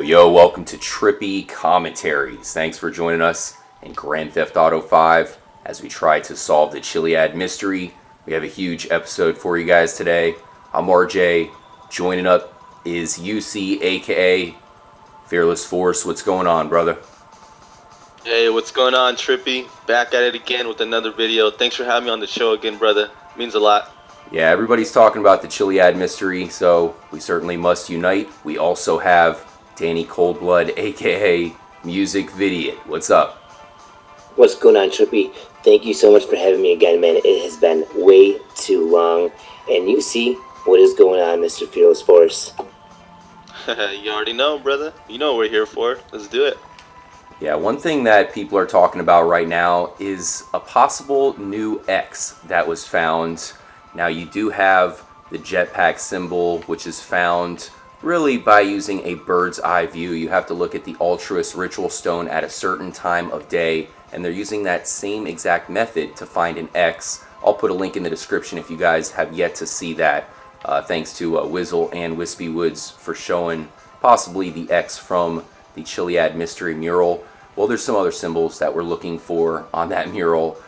Yo, welcome to Trippy Commentaries. Thanks for joining us in Grand Theft Auto 5 as we try to solve the Chiliad Mystery. We have a huge episode for you guys today. I'm RJ. Joining up is UC, aka Fearless Force. What's going on, brother? Hey, what's going on, Trippy? Back at it again with another video. Thanks for having me on the show again, brother. Means a lot. Yeah, everybody's talking about the Chiliad Mystery, so we certainly must unite. We also have Danny Coldblood, aka Music Vidiot. What's up? What's going on, Trippy? Thank you so much for having me again, man. It has been way too long. And you see what is going on, Mr. Fearless Force. You already know, brother. You know what we're here for. Let's do it. Yeah, one thing that people are talking about right now is a possible new X that was found. Now, you do have the Jetpack symbol, which is found really by using a bird's eye view. You have to look at the Altruist Ritual Stone at a certain time of day, and they're using that same exact method to find an X. I'll put a link in the description if you guys have yet to see that. Thanks to Wizzle and Wispy Woods for showing possibly the X from the Chiliad Mystery mural. Well, there's some other symbols that we're looking for on that mural.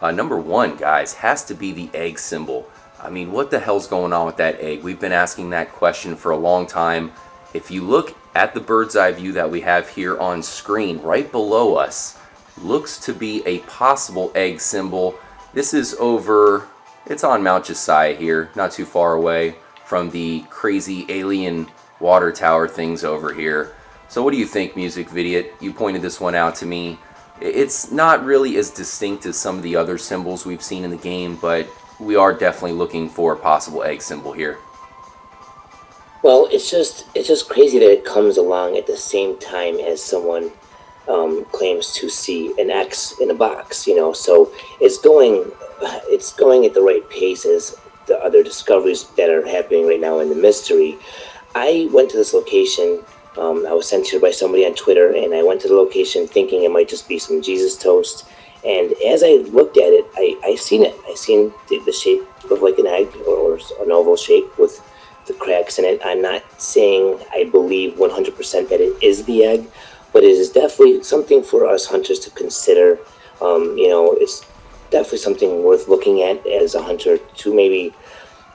Number one, guys, has to be the egg symbol. I mean, what the hell's going on with that egg? We've been asking that question for a long time. If you look at the bird's eye view that we have here on screen, right below us, looks to be a possible egg symbol. This is over, it's on Mount Josiah here, not too far away from the crazy alien water tower things over here. So what do you think, Music Vidiot? You pointed this one out to me. It's not really as distinct as some of the other symbols we've seen in the game, but we are definitely looking for a possible egg symbol here. Well, it's just crazy that it comes along at the same time as someone claims to see an X in a box, you know. So it's going at the right pace as the other discoveries that are happening right now in the mystery. I went to this location. I was sent here by somebody on Twitter, and I went to the location thinking it might just be some Jesus toast. And as I looked at it, I seen it. I seen the shape of like an egg or an oval shape with the cracks in it. I'm not saying I believe 100% that it is the egg, but it is definitely something for us hunters to consider. You know, it's definitely something worth looking at as a hunter to maybe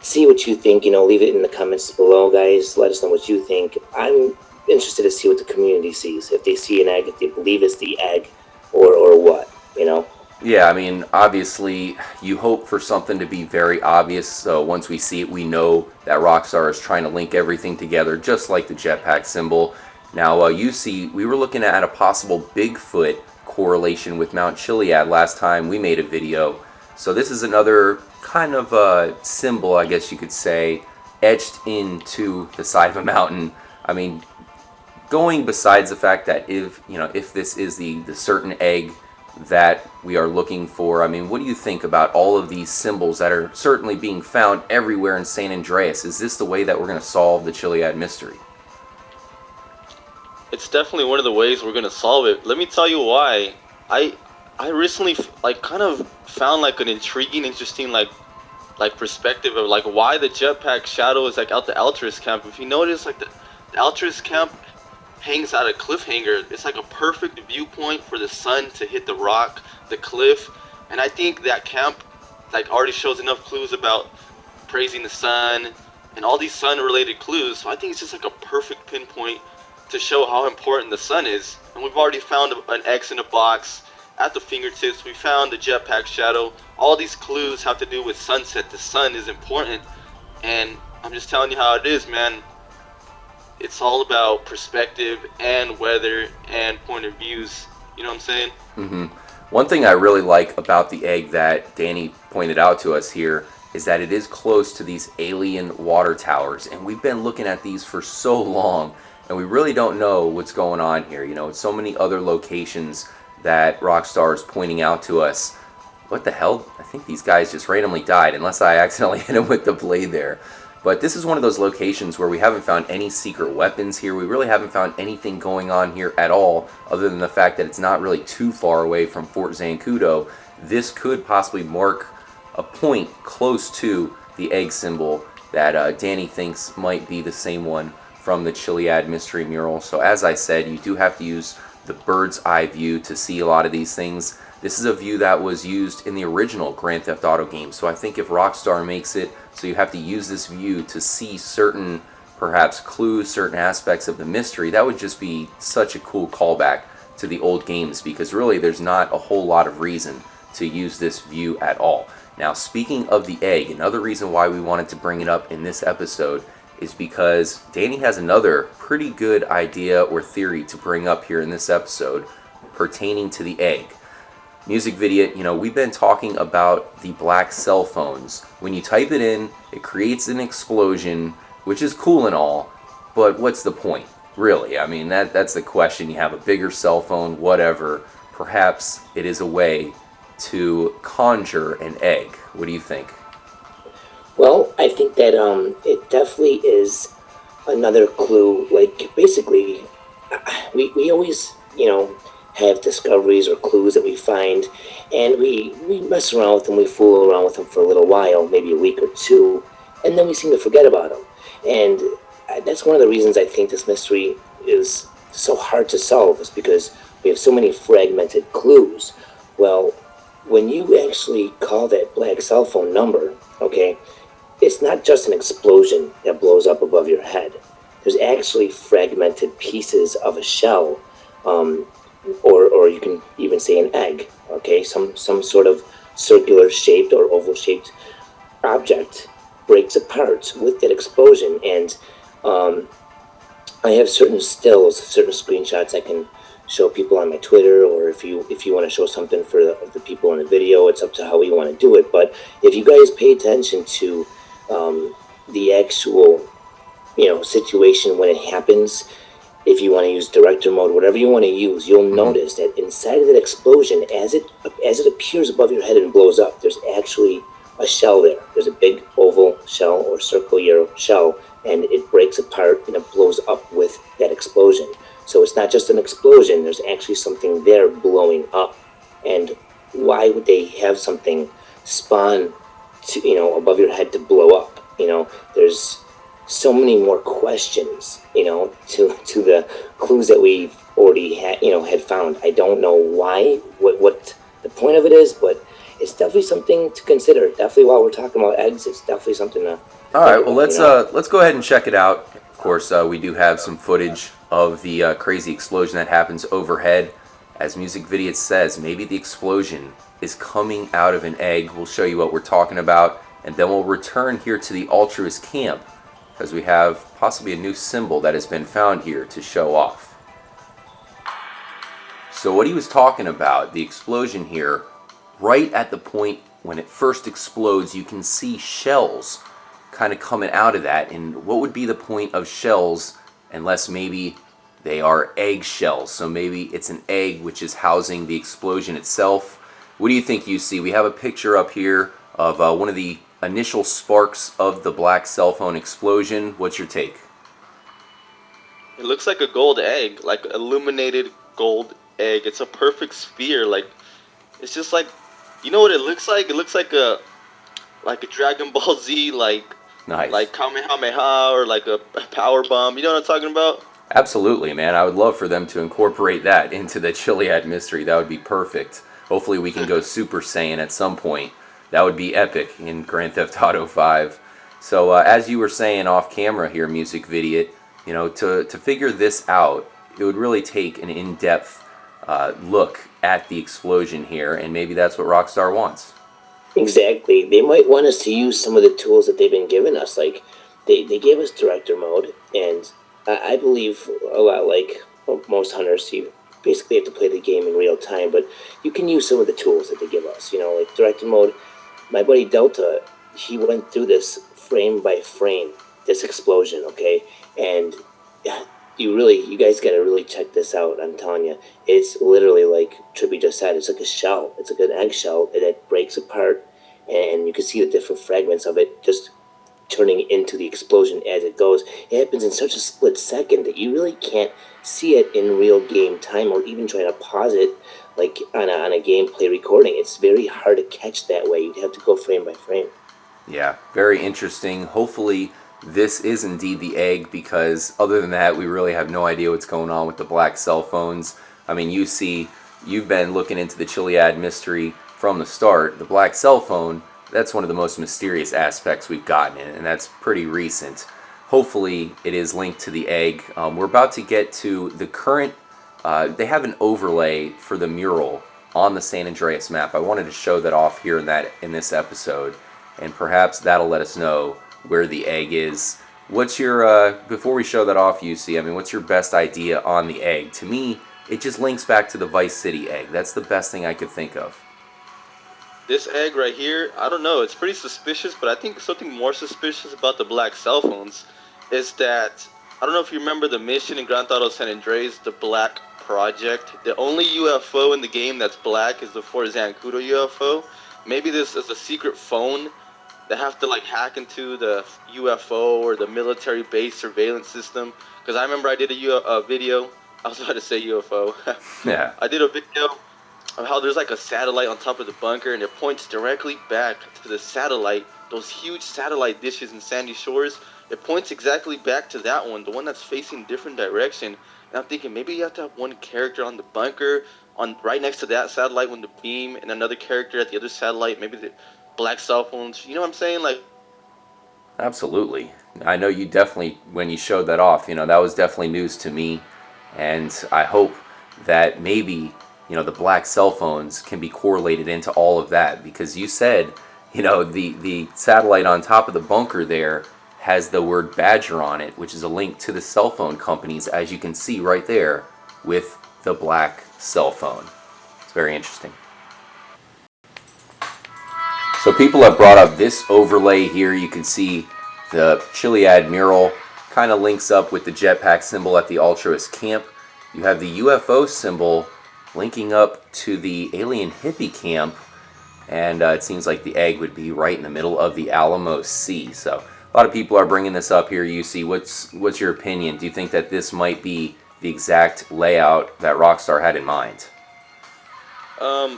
see what you think. You know, leave it in the comments below, guys. Let us know what you think. I'm interested to see what the community sees. If they see an egg, if they believe it's the egg, or what. You know? Yeah, I mean, obviously, you hope for something to be very obvious, so once we see it, we know that Rockstar is trying to link everything together, just like the Jetpack symbol. Now, you see, we were looking at a possible Bigfoot correlation with Mount Chiliad last time we made a video. So this is another kind of a symbol, I guess you could say, etched into the side of a mountain. I mean, going besides the fact that if this is the certain egg that we are looking for, I mean, what do you think about all of these symbols that are certainly being found everywhere in San Andreas? Is this the way that we're going to solve the Chiliad Mystery? It's definitely one of the ways we're gonna solve it. Let me tell you why. I recently kind of found like an intriguing, interesting like perspective of like why the Jetpack shadow is like out the Altruist camp. If you notice, like the Altruist camp hangs out a cliffhanger. It's like a perfect viewpoint for the sun to hit the rock, the cliff, and I think that camp like already shows enough clues about praising the sun and all these sun-related clues. So I think it's just like a perfect pinpoint to show how important the sun is. And we've already found an X in a box at the fingertips. We found the Jetpack shadow. All these clues have to do with sunset. The sun is important, and I'm just telling you how it is, man. It's all about perspective and weather and point of views. You know what I'm saying? Mm-hmm. One thing I really like about the egg that Danny pointed out to us here is that it is close to these alien water towers. And we've been looking at these for so long, and we really don't know what's going on here. You know, it's so many other locations that Rockstar is pointing out to us. What the hell? I think these guys just randomly died, unless I accidentally hit them with the blade there. But this is one of those locations where we haven't found any secret weapons here. We really haven't found anything going on here at all, other than the fact that it's not really too far away from Fort Zancudo. This could possibly mark a point close to the egg symbol that Danny thinks might be the same one from the Chiliad Mystery mural. So as I said, you do have to use the bird's eye view to see a lot of these things. This is a view that was used in the original Grand Theft Auto game. So I think if Rockstar makes it so you have to use this view to see certain perhaps clues, certain aspects of the mystery, that would just be such a cool callback to the old games, because really there's not a whole lot of reason to use this view at all. Now, speaking of the egg, another reason why we wanted to bring it up in this episode is because Danny has another pretty good idea or theory to bring up here in this episode pertaining to the egg. Music Video, we've been talking about the black cell phones. When you type it in, it creates an explosion, which is cool and all, but what's the point? Really, I mean, that's the question. You have a bigger cell phone, whatever. Perhaps it is a way to conjure an egg. What do you think? Well, I think that it definitely is another clue. Like, basically, we always, have discoveries or clues that we find, and we mess around with them, we fool around with them for a little while, maybe a week or two, and then we seem to forget about them. And that's one of the reasons I think this mystery is so hard to solve, is because we have so many fragmented clues. Well, when you actually call that black cell phone number, okay, it's not just an explosion that blows up above your head. There's actually fragmented pieces of a shell, or you can even say an egg, okay? Some sort of circular shaped or oval shaped object breaks apart with that explosion. And I have certain stills, certain screenshots I can show people on my Twitter, or if you want to show something for the people in the video, it's up to how we want to do it. But if you guys pay attention to the actual situation when it happens, if you want to use director mode, whatever you want to use, you'll notice that inside of that explosion, as it appears above your head and blows up, there's actually a shell there. There's a big oval shell or circular shell, and it breaks apart and it blows up with that explosion. So it's not just an explosion, there's actually something there blowing up. And why would they have something spawn to, above your head to blow up? There's so many more questions, to the clues that we've already had found. I don't know why, what the point of it is, but it's definitely something to consider. Definitely, while we're talking about eggs, it's definitely something to. All right, well, let's go ahead and check it out. Of course, we do have some footage of the crazy explosion that happens overhead. As Music Video says, maybe the explosion is coming out of an egg. We'll show you what we're talking about, and then we'll return here to the Altruist camp, because we have possibly a new symbol that has been found here to show off. So what he was talking about, the explosion here, right at the point when it first explodes, you can see shells kind of coming out of that. And what would be the point of shells unless maybe they are egg shells? So maybe it's an egg which is housing the explosion itself. What do you think, UC? We have a picture up here of one of the initial sparks of the black cell phone explosion. What's your take? It looks like a gold egg, like illuminated gold egg. It's a perfect sphere. Like, it's just like, you know what it looks like? It looks like a Dragon Ball Z, Nice. like Kamehameha, or like a power bomb. You know what I'm talking about? Absolutely, man. I would love for them to incorporate that into the Chiliad Mystery. That would be perfect. Hopefully we can go Super Saiyan at some point. That would be epic in Grand Theft Auto 5. So as you were saying off camera here, Music Video, to figure this out, it would really take an in-depth look at the explosion here, and maybe that's what Rockstar wants. Exactly. They might want us to use some of the tools that they've been giving us. Like, they gave us director mode, and I believe a lot like most hunters, you basically have to play the game in real time, but you can use some of the tools that they give us. Like director mode. My buddy Delta, he went through this frame by frame, this explosion, okay? And you guys gotta really check this out, I'm telling you. It's literally like Trippy just said, it's like a shell. It's like an eggshell that breaks apart, and you can see the different fragments of it just turning into the explosion as it goes. It happens in such a split second that you really can't see it in real game time, or even try to pause it like on a gameplay recording. It's very hard to catch that way. You'd have to go frame by frame. Yeah, very interesting. Hopefully this is indeed the egg, because other than that, we really have no idea what's going on with the black cell phones. I mean, you've been looking into the Chiliad mystery from the start. The black cell phone, that's one of the most mysterious aspects we've gotten, and that's pretty recent. Hopefully, it is linked to the egg. We're about to get to the current. They have an overlay for the mural on the San Andreas map. I wanted to show that off here in this episode, and perhaps that'll let us know where the egg is. What's your before we show that off, UC? I mean, what's your best idea on the egg? To me, it just links back to the Vice City egg. That's the best thing I could think of. This egg right here, I don't know, it's pretty suspicious, but I think something more suspicious about the black cell phones is that, I don't know if you remember the mission in Grand Theft Auto San Andreas, the Black Project. The only UFO in the game that's black is the Fort Zancudo UFO. Maybe this is a secret phone. They have to like hack into the UFO or the military base surveillance system. Because I remember I did a video. I was about to say UFO. Yeah. I did a video of how there's like a satellite on top of the bunker, and it points directly back to the satellite. Those huge satellite dishes in Sandy Shores. It points exactly back to that one, the one that's facing different direction. And I'm thinking maybe you have to have one character on the bunker, on right next to that satellite with the beam, and another character at the other satellite. Maybe the black cell phones. You know what I'm saying? Like, Absolutely. I know you definitely, when you showed that off, that was definitely news to me. And I hope that maybe, the black cell phones can be correlated into all of that. Because you said, the satellite on top of the bunker there has the word Badger on it, which is a link to the cell phone companies, as you can see right there with the black cell phone. It's very interesting. So people have brought up this overlay here. You can see the Chiliad mural kind of links up with the Jetpack symbol at the altruist camp. You have the UFO symbol linking up to the alien hippie camp, and it seems like the egg would be right in the middle of the Alamo Sea. So a lot of people are bringing this up here. UC, what's your opinion? Do you think that this might be the exact layout that Rockstar had in mind?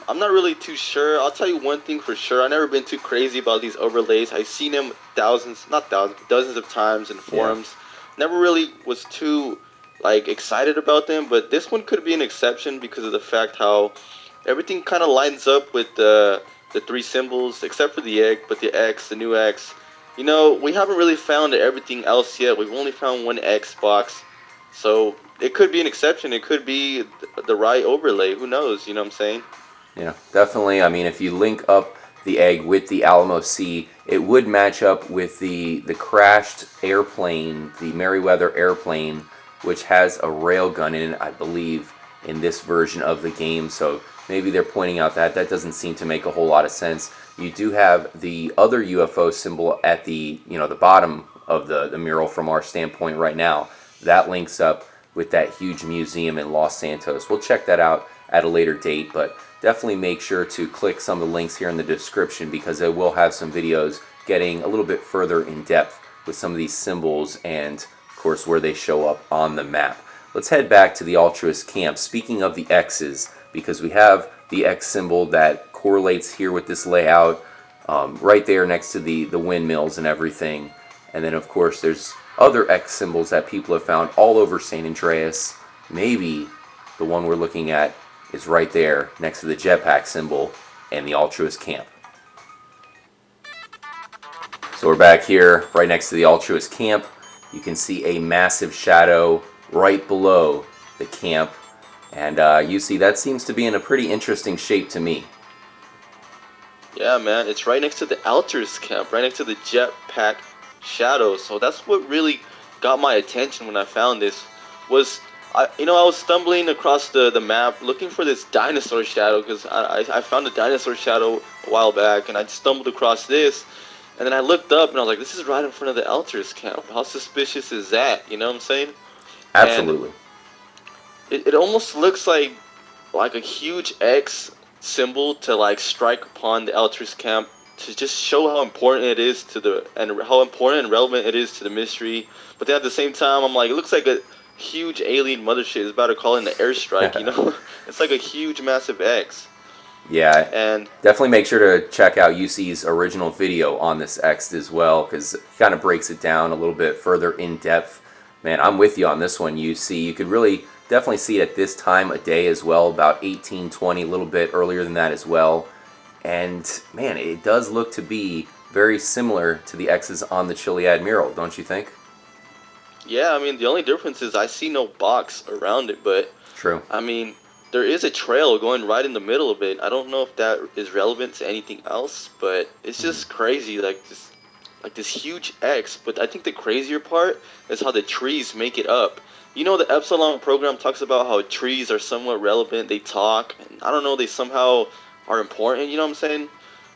I'm not really too sure. I'll tell you one thing for sure. I've never been too crazy about these overlays. I've seen them dozens of times in forums. Never really was too excited about them, but this one could be an exception because of the fact how everything kind of lines up with the three symbols, except for the egg, but the X, the new X. We haven't really found everything else yet. We've only found one Xbox, so it could be an exception. It could be the right overlay. Who knows? You know what I'm saying? Yeah, definitely. I mean, if you link up the egg with the Alamo Sea, it would match up with the crashed airplane, the Merryweather airplane, which has a railgun in it, I believe, in this version of the game. So maybe they're pointing out that doesn't seem to make a whole lot of sense. You do have the other UFO symbol at the the bottom of the mural from our standpoint right now. That links up with that huge museum in Los Santos. We'll check that out at a later date, but definitely make sure to click some of the links here in the description, because it will have some videos getting a little bit further in depth with some of these symbols and, of course, where they show up on the map. Let's head back to the altruist camp. Speaking of the X's, because we have the X symbol that correlates here with this layout, right there next to the windmills and everything. And then, of course, there's other X symbols that people have found all over San Andreas. Maybe the one we're looking at is right there next to the Jetpack symbol and the altruist camp. So we're back here right next to the altruist camp. You can see a massive shadow right below the camp, and you see that seems to be in a pretty interesting shape to me. Yeah, man, it's right next to the altruist camp, right next to the Jetpack shadow. So that's what really got my attention when I found this. I was stumbling across the map looking for this dinosaur shadow, because I found a dinosaur shadow a while back, and I stumbled across this, and then I looked up and I was like, this is right in front of the altruist camp. How suspicious is that? You know what I'm saying? Absolutely. And it almost looks like a huge X symbol to strike upon the altruist camp, to just show how important it is how important and relevant it is to the mystery. But then at the same time, I'm like, it looks like a huge alien mothership is about to call in the airstrike. It's like a huge, massive X. Yeah, And definitely make sure to check out UC's original video on this X as well, because it kind of breaks it down a little bit further in depth. Man, I'm with you on this one, UC. You could really definitely see it at this time of day as well, about 18:20, a little bit earlier than that as well. And man, it does look to be very similar to the X's on the Chiliad mural, don't you think? yeah, I mean, the only difference is I see no box around it, but True. I mean, there is a trail going right in the middle of it. I don't know if that is relevant to anything else, but it's just crazy, like this huge X. But I think the crazier part is how the trees make it up. You know, the Epsilon program talks about how trees are somewhat relevant. They talk, and I don't know, they somehow are important. You know what I'm saying?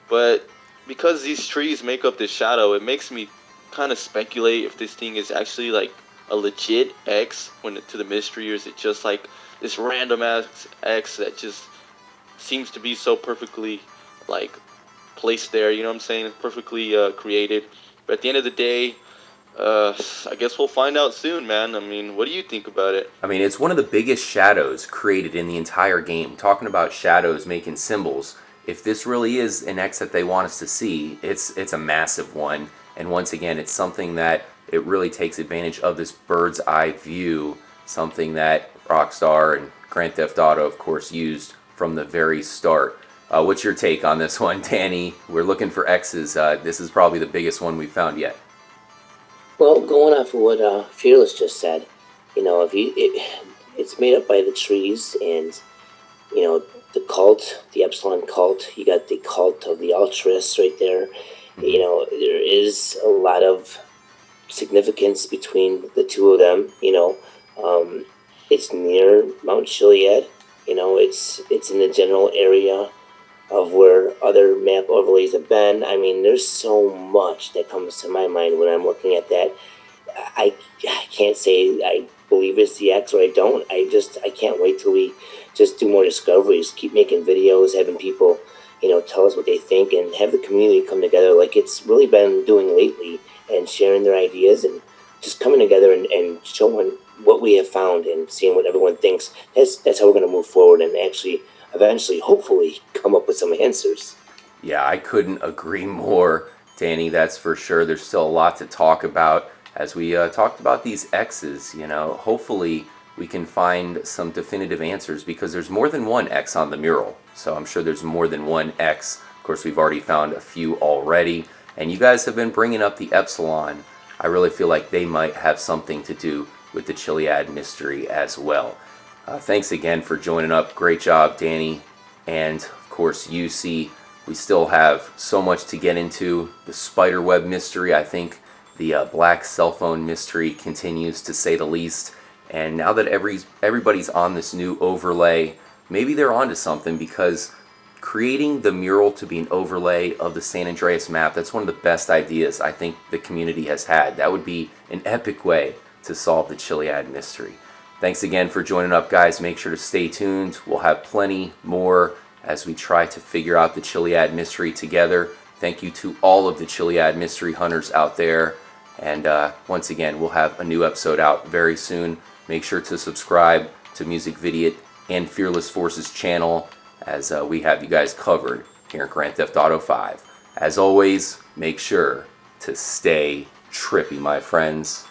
But because these trees make up this shadow, it makes me kind of speculate if this thing is actually like a legit X when to the mystery, or is it just like this random ass X that just seems to be so perfectly like placed there. You know what I'm saying? Perfectly created. But at the end of the day, I guess we'll find out soon, man. I mean, what do you think about it? I mean, it's one of the biggest shadows created in the entire game. Talking about shadows making symbols, if this really is an X that they want us to see, it's a massive one. And once again, it's something that it really takes advantage of this bird's eye view, something that Rockstar and Grand Theft Auto, of course, used from the very start. What's your take on this one, Danny? We're looking for X's. This is probably the biggest one we've found yet. Well, going off of what Fearless just said, it's made up by the trees and the cult, the Epsilon cult. You got the cult of the altruists right there. There is a lot of significance between the two of them. It's near Mount Chiliad. It's in the general area of where other map overlays have been. I mean, there's so much that comes to my mind when I'm looking at that. I can't say I believe it's the X or I don't. I can't wait till we just do more discoveries, keep making videos, having people, tell us what they think, and have the community come together like it's really been doing lately, and sharing their ideas and just coming together and showing what we have found and seeing what everyone thinks. That's how we're going to move forward and actually eventually, hopefully, come up with some answers. Yeah, I couldn't agree more, Danny, that's for sure. There's still a lot to talk about. As we talked about these X's, hopefully we can find some definitive answers, because there's more than one X on the mural. So I'm sure there's more than one X. Of course, we've already found a few already. And you guys have been bringing up the Epsilon. I really feel like they might have something to do with the Chiliad mystery as well. Thanks again for joining up. Great job, Danny. And of course, UC. We still have so much to get into. The spiderweb mystery, I think the black cell phone mystery continues, to say the least. And now that everybody's on this new overlay, maybe they're onto something, because creating the mural to be an overlay of the San Andreas map, that's one of the best ideas I think the community has had. That would be an epic way to solve the Chiliad mystery. Thanks again for joining up, guys. Make sure to stay tuned. We'll have plenty more as we try to figure out the Chiliad mystery together. Thank you to all of the Chiliad mystery hunters out there. And once again, we'll have a new episode out very soon. Make sure to subscribe to Music Vidiot and Fearless Forces channel, as we have you guys covered here in Grand Theft Auto 5. As always, make sure to stay trippy, my friends.